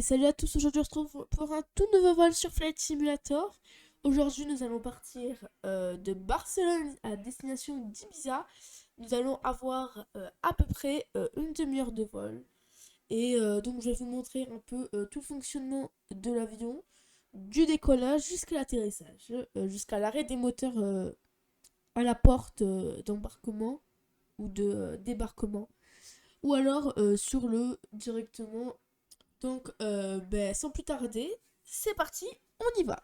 Et salut à tous, aujourd'hui on se retrouve pour un tout nouveau vol sur Flight Simulator. Aujourd'hui nous allons partir de Barcelone à destination d'Ibiza. Nous allons avoir à peu près une demi-heure de vol. Et donc je vais vous montrer un peu tout le fonctionnement de l'avion, du décollage jusqu'à l'atterrissage, jusqu'à l'arrêt des moteurs à la porte d'embarquement ou de débarquement. Ou alors sur le directement. Donc, sans plus tarder, c'est parti, on y va.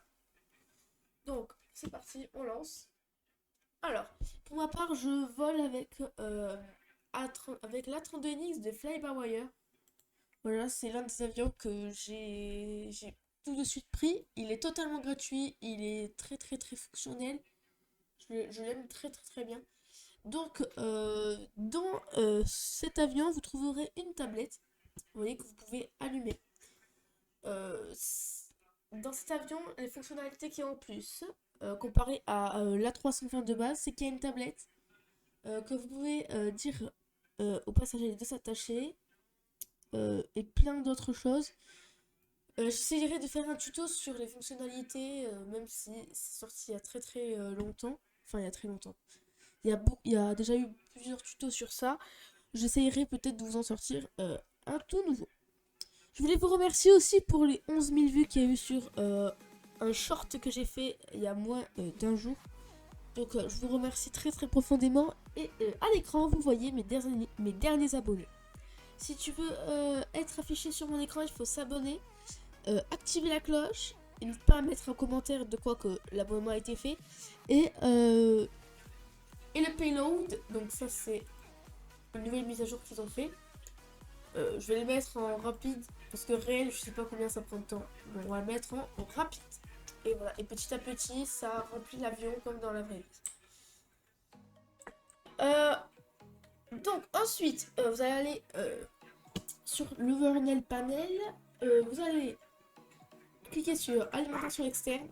Donc, c'est parti, on lance. Alors, pour ma part, je vole avec l'A32NX de Fly-by-Wire. Voilà, c'est l'un des avions que j'ai tout de suite pris. Il est totalement gratuit, il est très très très fonctionnel. Je l'aime très très très bien. Donc, dans cet avion, vous trouverez une tablette, vous voyez, que vous pouvez allumer. Euh, Dans cet avion, les fonctionnalités qu'il y a en plus, comparé à l'A320 de base, c'est qu'il y a une tablette que vous pouvez dire aux passagers de s'attacher et plein d'autres choses. J'essayerai de faire un tuto sur les fonctionnalités, même si c'est sorti il y a très très longtemps. Enfin, il y a très longtemps. Il y a déjà eu plusieurs tutos sur ça. J'essayerai peut-être de vous en sortir un tout nouveau. Je voulais vous remercier aussi pour les 11 000 vues qu'il y a eu sur un short que j'ai fait il y a moins d'un jour. Donc je vous remercie très très profondément. Et à l'écran, vous voyez mes derniers abonnés. Si tu veux être affiché sur mon écran, il faut s'abonner, activer la cloche, et n'hésite pas à mettre un commentaire de quoi que l'abonnement a été fait. Et le payload, donc ça c'est une nouvelle mise à jour qu'ils ont fait. Je vais le mettre en rapide parce que réel, je sais pas combien ça prend de temps. Bon, on va le mettre en rapide. Et voilà. Et petit à petit, ça remplit l'avion comme dans la vraie vie. Euh, donc ensuite, vous allez aller sur l'Overnal Panel. Vous allez cliquer sur alimentation externe.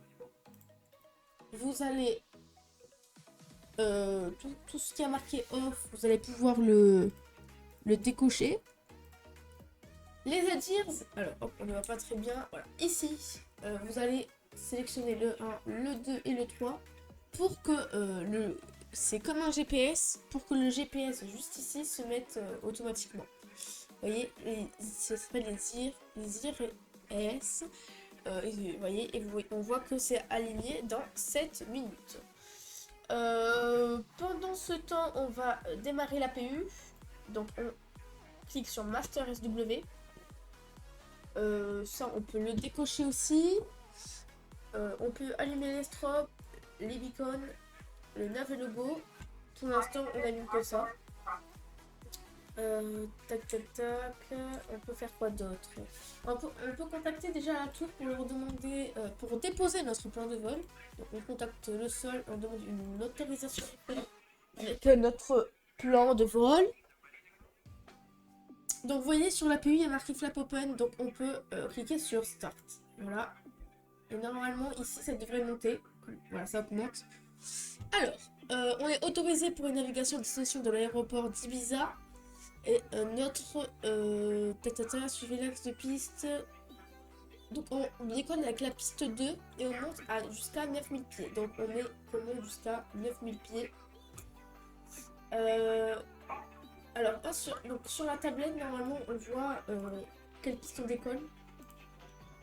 Vous allez tout ce qui a marqué off, vous allez pouvoir le décocher. Les ADIRS, alors hop, on ne va pas très bien. Voilà, ici, vous allez sélectionner le 1, le 2 et le 3 pour que c'est comme un GPS, pour que le GPS juste ici se mette automatiquement. Vous voyez, ça s'appelle les IRS. Vous voyez, on voit que c'est aligné dans 7 minutes. Pendant ce temps, on va démarrer l'APU. Donc on clique sur Master SW. Ça, on peut le décocher aussi. On peut allumer les strobes, les beacons, le nav et logo. Pour l'instant, on allume que ça. Tac, tac, tac. On peut faire quoi d'autre? On peut contacter déjà la tour pour leur demander, pour déposer notre plan de vol. Donc, on contacte le sol, on demande une autorisation avec notre plan de vol. Donc, vous voyez, sur l'APU, il y a marqué Flap Open, donc on peut cliquer sur Start. Voilà. Et normalement, ici, ça devrait monter. Voilà, ça augmente. Alors, on est autorisé pour une navigation à destination de l'aéroport d'Ibiza. Et notre suivez l'axe de piste. Donc, on décolle avec la piste 2 et on monte jusqu'à 9000 pieds. Donc, on monte jusqu'à 9000 pieds. Alors, sur la tablette, normalement, on voit quelle piste on décolle.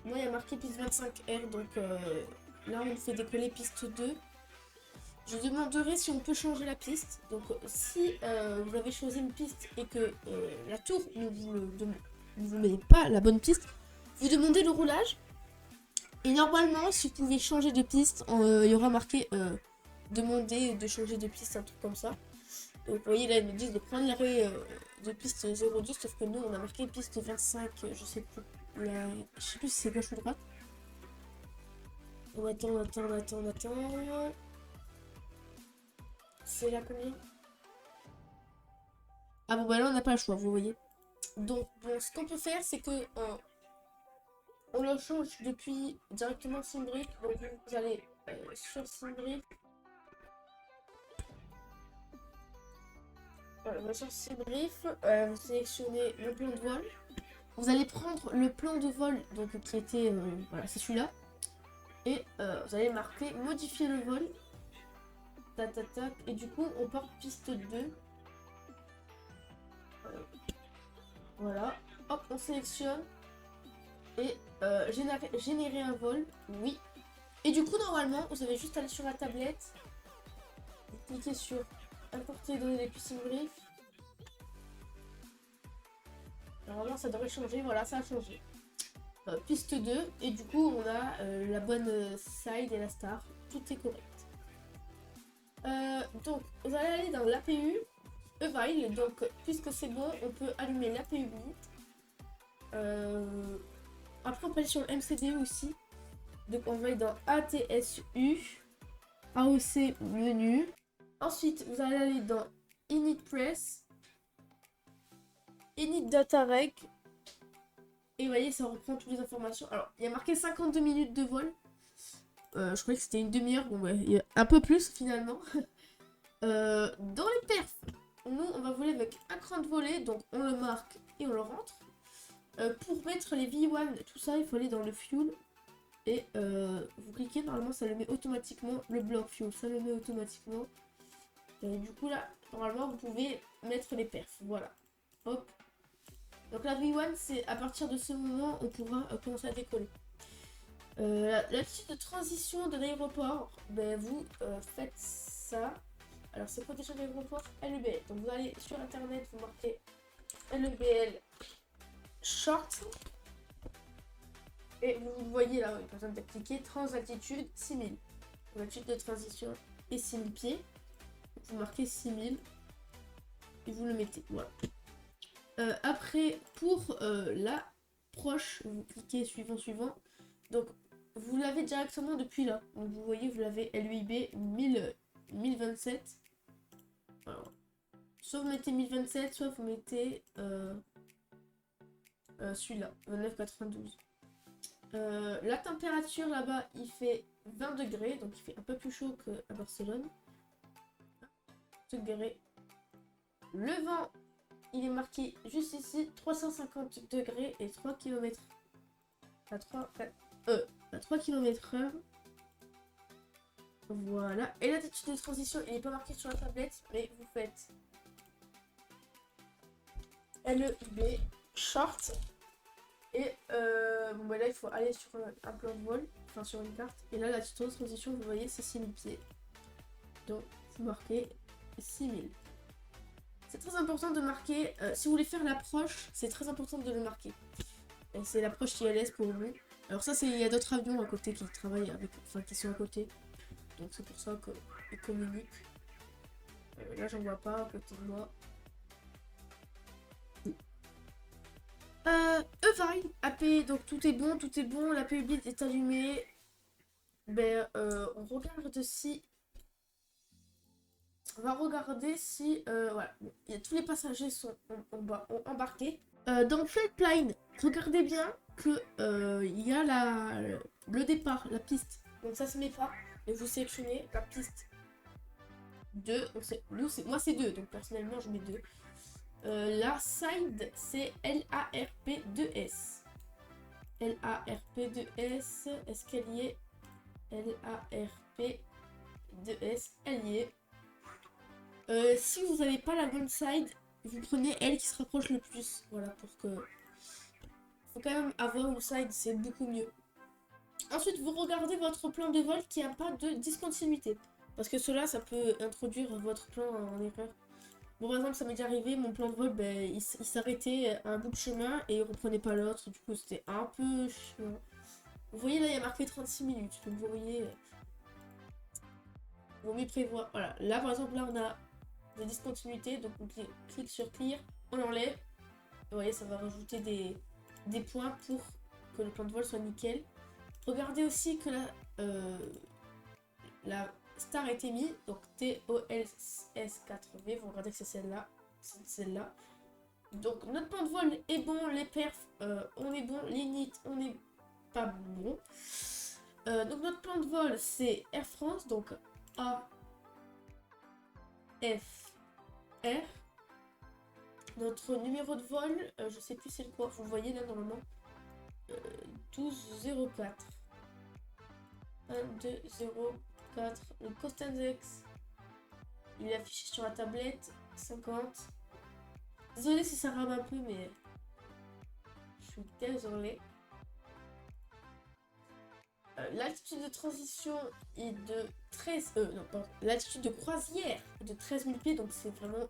Moi, il y a marqué piste 25R, donc là, on fait décoller piste 2. Je demanderai si on peut changer la piste. Donc, si vous avez choisi une piste et que la tour ne vous met pas la bonne piste, vous demandez le roulage. Et normalement, si vous pouvez changer de piste, il y aura marqué demander de changer de piste, un truc comme ça. Donc, vous voyez, là, ils nous disent de prendre l'arrêt de piste 02, sauf que nous, on a marqué piste 25, je sais plus. Je sais plus si c'est gauche ou droite. On attend. C'est là combien? Ah bon, bah là, on n'a pas le choix, vous voyez. Donc, bon, ce qu'on peut faire, c'est que on le change depuis directement Simbrick. Donc, vous allez sur Simbrick. Voilà, on va sur Simbrief. Vous sélectionnez le plan de vol. vous allez prendre le plan de vol, donc qui était, voilà, c'est celui-là. Et vous allez marquer modifier le vol. Tac, tac, tac. Et du coup, on part piste 2. Voilà. Hop, on sélectionne. Et générer un vol. Oui. Et du coup, normalement, vous avez juste à aller sur la tablette. Vous cliquez sur importer les données des puces brief. Normalement, ça devrait changer. Voilà, ça a changé. Piste 2. Et du coup, on a la bonne side et la star. Tout est correct. Donc, vous allez aller dans l'APU. Avail. Donc, puisque c'est bon, on peut allumer l'APU. Après, on peut aller sur le MCDU aussi. Donc, on va aller dans ATSU. AOC menu. Ensuite, vous allez aller dans Init Press. Init Data Reg. Et vous voyez, ça reprend toutes les informations. Alors, il y a marqué 52 minutes de vol. Je croyais que c'était une demi-heure. Bon, ouais, il y a un peu plus finalement. Dans les perfs, nous, on va voler avec un cran de volée. Donc, on le marque et on le rentre. Pour mettre les V1, tout ça, il faut aller dans le fuel. Et vous cliquez, normalement, ça le met automatiquement. Le bloc fuel, ça le met automatiquement. Et du coup, là, normalement, vous pouvez mettre les perfs. Voilà. Hop. Donc la V1, c'est à partir de ce moment, on pourra commencer à décoller. La petite de transition de l'aéroport, ben, vous faites ça. Alors c'est quoi déjà l'aéroport? LEBL. Donc vous allez sur internet, vous marquez LEBL short. Et vous voyez là, par exemple, d'appliquer transaltitude 6000. L'altitude de transition est 6000 pieds. Vous marquez 6000 et vous le mettez. Voilà. Après, pour l'approche, vous cliquez suivant. Donc, vous l'avez directement depuis là. Donc, vous voyez, vous l'avez LUIB 1027. Alors, soit vous mettez 1027, soit vous mettez celui-là, 2992. La température là-bas, il fait 20 degrés, donc il fait un peu plus chaud qu'à Barcelone. Degrés. Le vent, il est marqué juste ici, 350 degrés et 3 km. À 3 km/h. Voilà. Et l'altitude de transition, il n'est pas marqué sur la tablette, mais vous faites LEB short. Et bon, bah là, il faut aller sur un plan de vol, enfin sur une carte. Et là, l'altitude de transition, vous voyez, c'est 6000 pieds. Donc, vous marquez 6000. C'est très important de marquer, si vous voulez faire l'approche, c'est très important de le marquer. Et c'est l'approche ILS pour vous. Alors ça, il y a d'autres avions à côté qui travaillent avec, enfin qui sont à côté. Donc c'est pour ça qu'ils communiquent. Là, j'en vois pas à côté de moi. Evine, AP, donc tout est bon, la PUB est allumée. Ben, on regarde si... On va regarder si... voilà, bon, tous les passagers sont ont embarqué. Dans le flightline, regardez bien que il y a le départ, la piste. Donc ça se met pas. Et vous sélectionnez la piste 2. Moi c'est 2, donc personnellement je mets 2. La side, c'est LARP2S. LARP2S, est-ce qu'elle y est? LARP2S, elle y est. Si vous n'avez pas la bonne side, vous prenez elle qui se rapproche le plus. Voilà, pour que... Faut quand même avoir une side, c'est beaucoup mieux. Ensuite, vous regardez votre plan de vol qui n'a pas de discontinuité. Parce que cela, ça peut introduire votre plan en erreur. Bon, par exemple, ça m'est déjà arrivé, mon plan de vol, ben, il s'arrêtait à un bout de chemin et il reprenait pas l'autre. Du coup, c'était un peu chiant. Vous voyez, là, il y a marqué 36 minutes. Donc, vous voyez, vaut mieux prévoir. Voilà, là, par exemple, là, on a des discontinuités. Donc, on clique sur Clear, on l'enlève. Vous voyez, ça va rajouter des points pour que le plan de vol soit nickel. Regardez aussi que la star a été mise, donc TOLS4V, vous regardez que c'est celle-là, Donc notre plan de vol est bon, les perfs, on est bon, les nits, on n'est pas bon. Donc notre plan de vol, c'est Air France, donc A, F, R. Notre numéro de vol, je sais plus c'est quoi, vous le voyez là normalement. 1204. 1204. Le Costandex, il est affiché sur la tablette. 50. Désolé si ça rame un peu, mais je suis désolé. L'altitude de transition est de 13. Non, pardon. L'altitude de croisière est de 13 000 pieds, donc c'est vraiment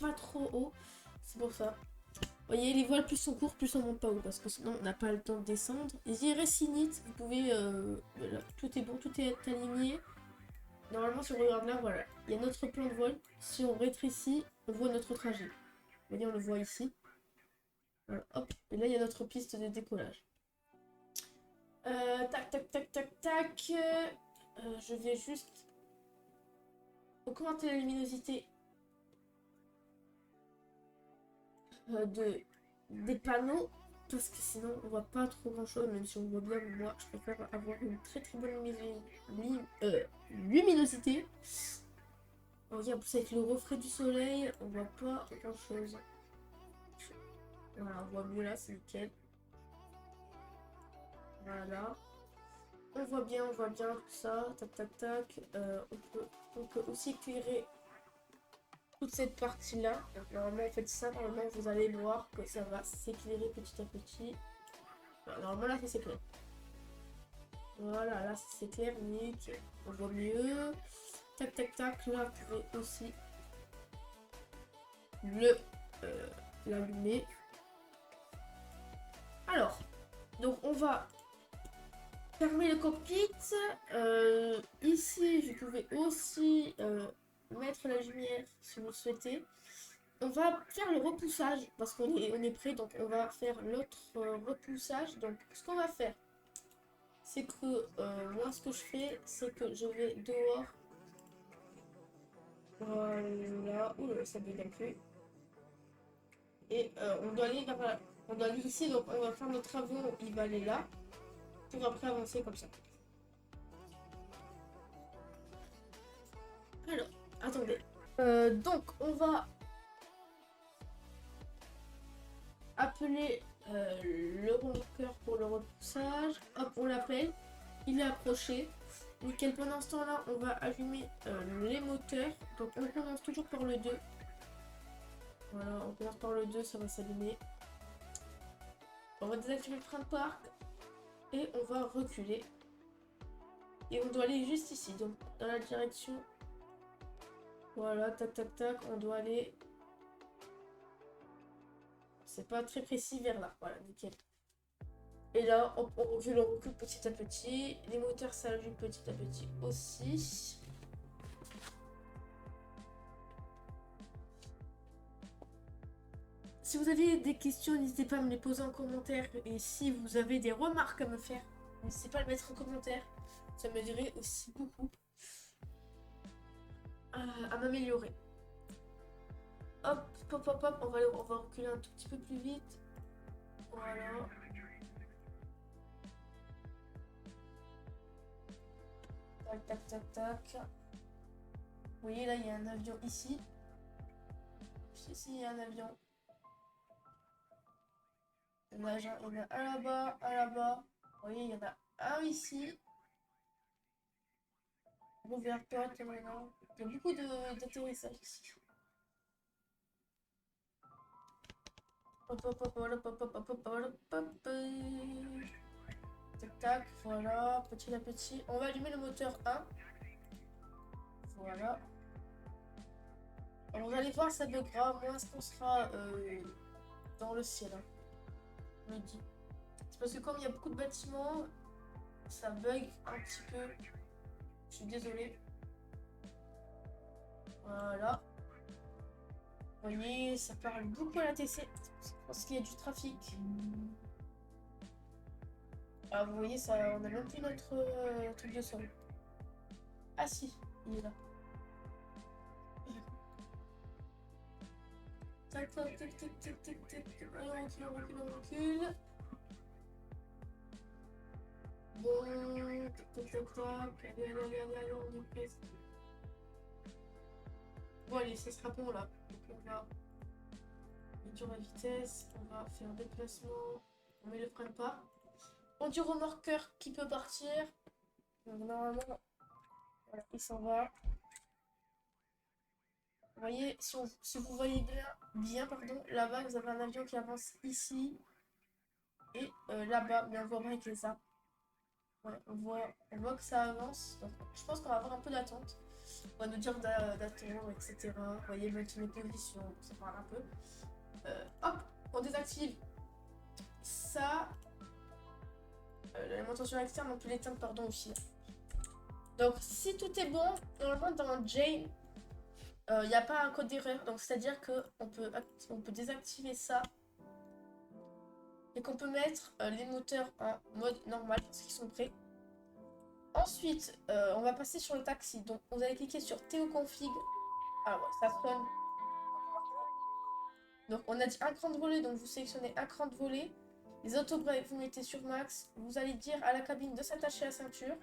pas trop haut. C'est pour ça. Vous voyez, les voiles, plus on court, plus on monte pas haut, parce que sinon on n'a pas le temps de descendre. Les récinites, vous pouvez. Voilà, tout est bon, tout est aligné. Normalement, si on regarde là, voilà, il y a notre plan de vol. Si on rétrécit, on voit notre trajet. Vous voyez, on le voit ici. Voilà, hop, et là il y a notre piste de décollage. Tac, tac, tac, tac, tac. Je vais juste augmenter la luminosité des panneaux parce que sinon on voit pas trop grand chose, même si on voit bien. Moi je préfère avoir une très très bonne luminosité. Regarde, en plus avec le reflet du soleil on voit pas grand chose. Voilà, on voit mieux là, c'est nickel. Voilà, on voit bien tout ça. Tac tac tac. On peut aussi éclairer toute cette partie là. Normalement en fait ça, normalement vous allez voir que ça va s'éclairer petit à petit. Alors, normalement là ça s'éclaire. Voilà, là ça s'éclaire, nickel. On voit mieux. Tac tac tac, là vous pouvez aussi l'allumer. Alors, donc on va fermer le cockpit. Ici je pouvais aussi mettre la lumière si vous le souhaitez. On va faire le repoussage parce qu'on est prêt, donc on va faire l'autre repoussage. Donc ce qu'on va faire, c'est que moi ce que je fais, c'est que je vais dehors. Voilà, oula, ça bug un peu. Et on doit aller vers on doit aller ici, donc on va faire notre avion, il va aller là, pour après avancer comme ça. Alors, attendez. Donc on va appeler le remorqueur pour le repoussage. Hop, on l'appelle. Il est approché. Nickel. Pendant ce temps-là, on va allumer les moteurs. Donc on commence toujours par le 2. Voilà, on commence par le 2, ça va s'allumer. On va désactiver le frein de parc. Et on va reculer. Et on doit aller juste ici. Donc dans la direction. Voilà, tac tac tac. On doit aller. C'est pas très précis vers là. Voilà, nickel. Et là, on recule petit à petit. Les moteurs s'allument petit à petit aussi. Si vous avez des questions, n'hésitez pas à me les poser en commentaire. Et si vous avez des remarques à me faire, n'hésitez pas à le mettre en commentaire. Ça m'aiderait aussi beaucoup à m'améliorer. Hop, hop, hop, hop. On va reculer un tout petit peu plus vite. Voilà. Tac, tac, tac, tac. Vous voyez, là, il y a un avion ici. Ici, il y a un avion. Il y en a un là-bas, un là-bas. Vous voyez, il y en a un ici. Rouvert pas, maintenant. Il y a beaucoup d'atterrissage ici. Hop, hop, hop, hop, hop, hop, hop, hop, hop. Tac, tac, voilà, petit à petit. On va allumer le moteur 1. Voilà. Alors, vous allez voir, ça buguera moins qu'on sera dans le ciel. Hein. Je me dis. C'est parce que comme il y a beaucoup de bâtiments, ça bug un petit peu. Je suis désolée. Voilà. Vous voyez, ça parle beaucoup à la TC. Parce qu'il y a du trafic. Ah, vous voyez, ça, on a même plus notre truc de sol. Ah si, il est là. Tac, tac, tac, tac, tac, tac, tac. On recule. Bon, tac, tac, tac, tac. Allez, on est presque. Bon, allez, ça sera bon là. Donc on va réduire la vitesse, on va faire déplacement, on met le frein de pas. On dit remorqueur qui peut partir. Donc normalement, voilà, il s'en va. Vous voyez, si vous voyez bien, pardon, là-bas, vous avez un avion qui avance ici et là-bas, mais on voit pas avec les arbres. Ouais, on voit que ça avance. Donc, je pense qu'on va avoir un peu d'attente. On va nous dire d'attendre, etc. Vous voyez, maintenir position, ça parle un peu. Hop, on désactive ça. L'alimentation externe, on peut l'éteindre, pardon, aussi. Donc, si tout est bon, normalement, dans Jane, il n'y a pas un code d'erreur. Donc, c'est-à-dire qu'on peut désactiver ça. Et qu'on peut mettre les moteurs en mode normal parce qu'ils sont prêts. Ensuite, on va passer sur le taxi. Donc, vous allez cliquer sur Théoconfig. Alors, ouais, ça sonne. Donc, on a dit un cran de volet. Donc, vous sélectionnez un cran de volet. Les autobreaks, vous mettez sur max. Vous allez dire à la cabine de s'attacher à la ceinture.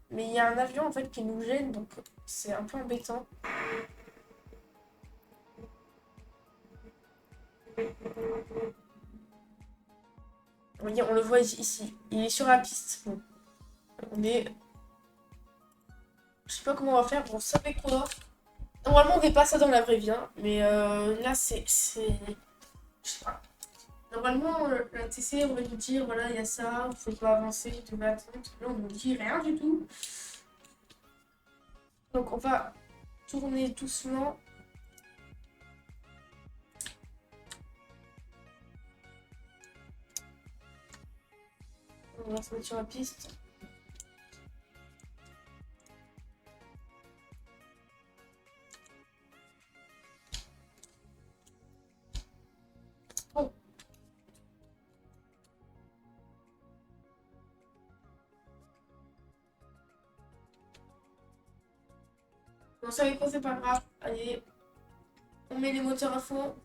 Mais il y a un avion en fait qui nous gêne, donc c'est un peu embêtant. Voyez, on le voit ici. Il est sur la piste. Bon, on est. Je sais pas comment on va faire. Bon, ça fait quoi? Normalement, on fait pas ça dans la vraie vie, hein, mais là, c'est. Je sais pas. Normalement, la TC, on va nous dire voilà, il y a ça, faut pas avancer, tu devais attendre. Là, on nous dit rien du tout. Donc, on va tourner doucement. On va se mettre sur la piste. Bon. Bon, ça y est, c'est pas grave. Allez, on met les moteurs à fond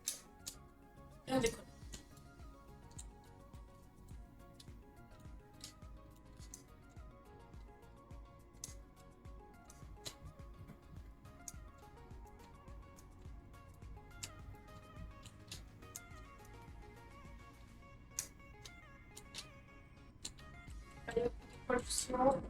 et on décolle. Allez, on décolle doucement.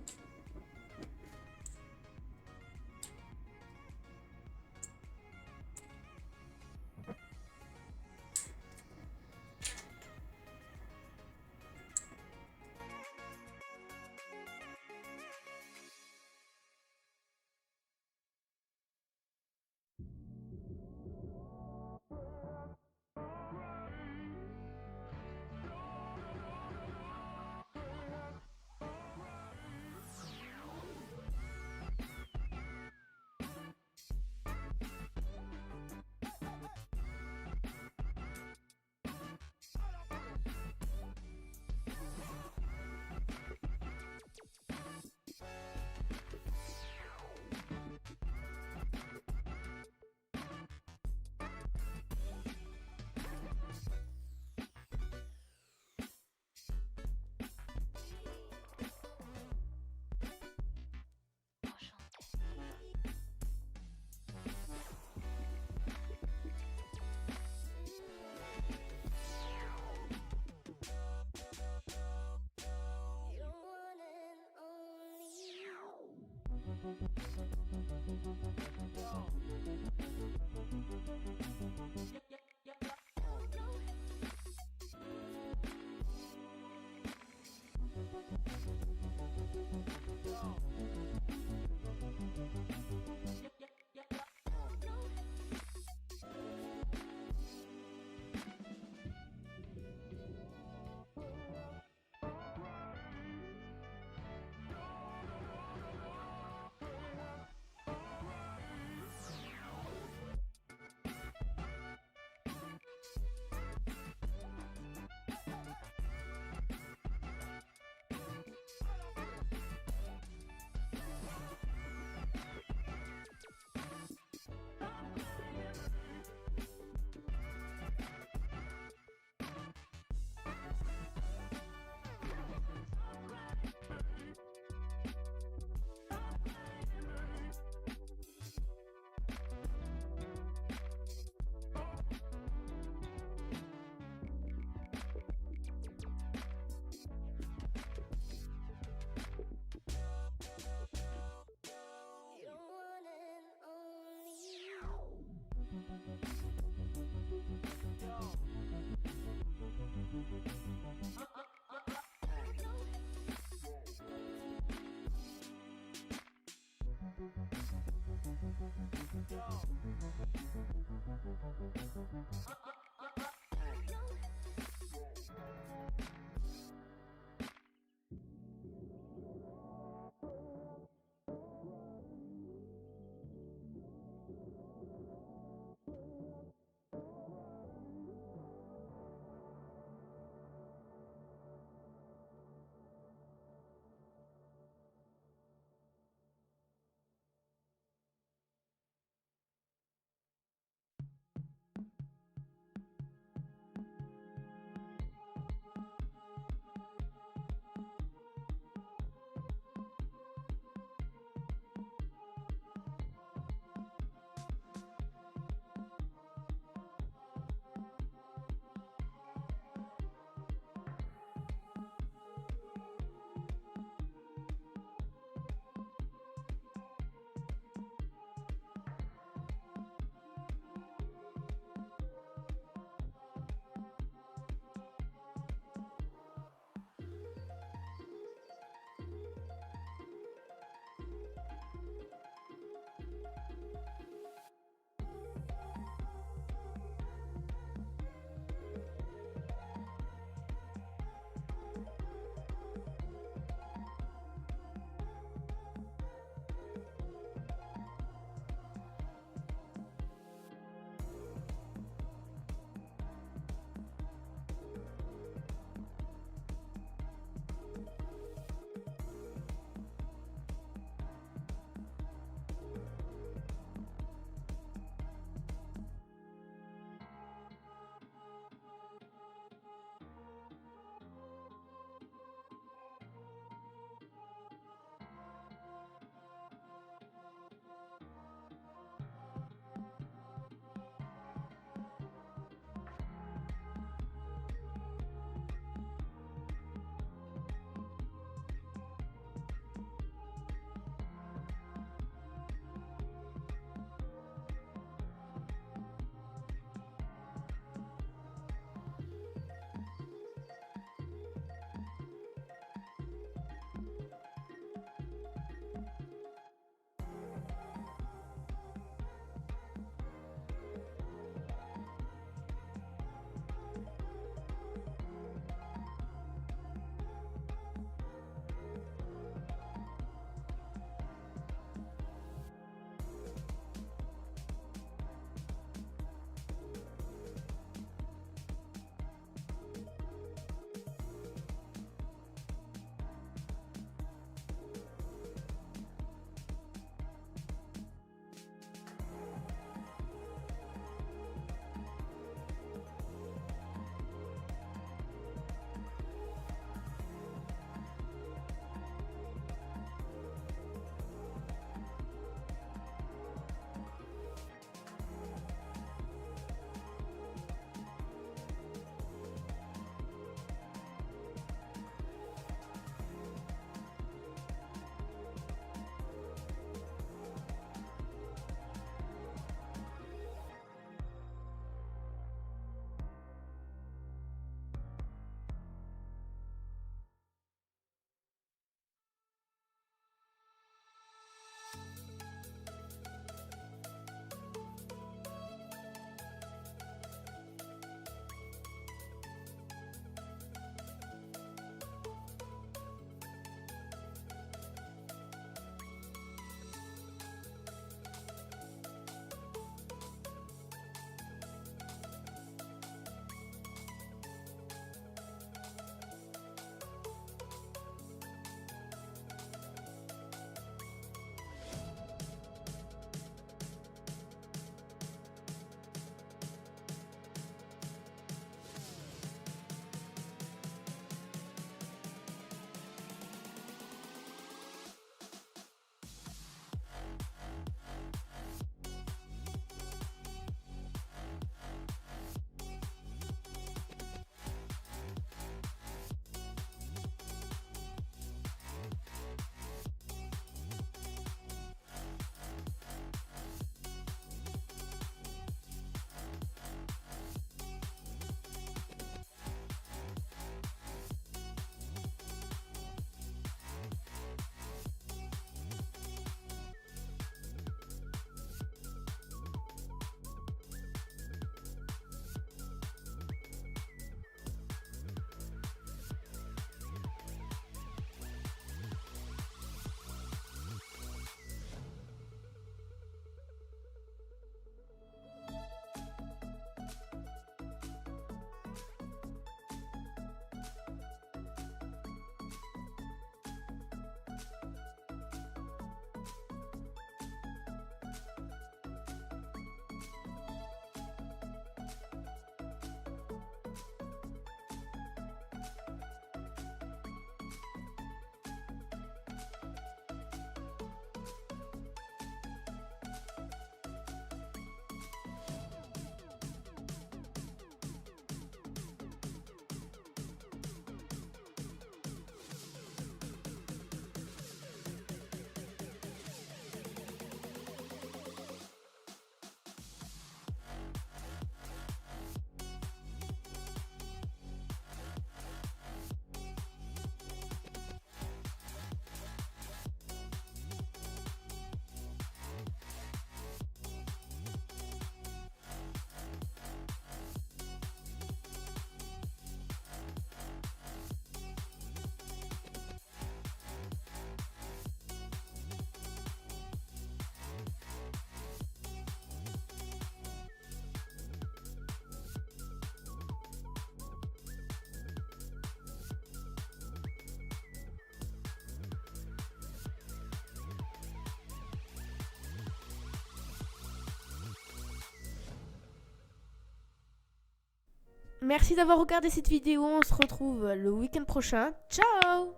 Merci d'avoir regardé cette vidéo. On se retrouve le week-end prochain. Ciao!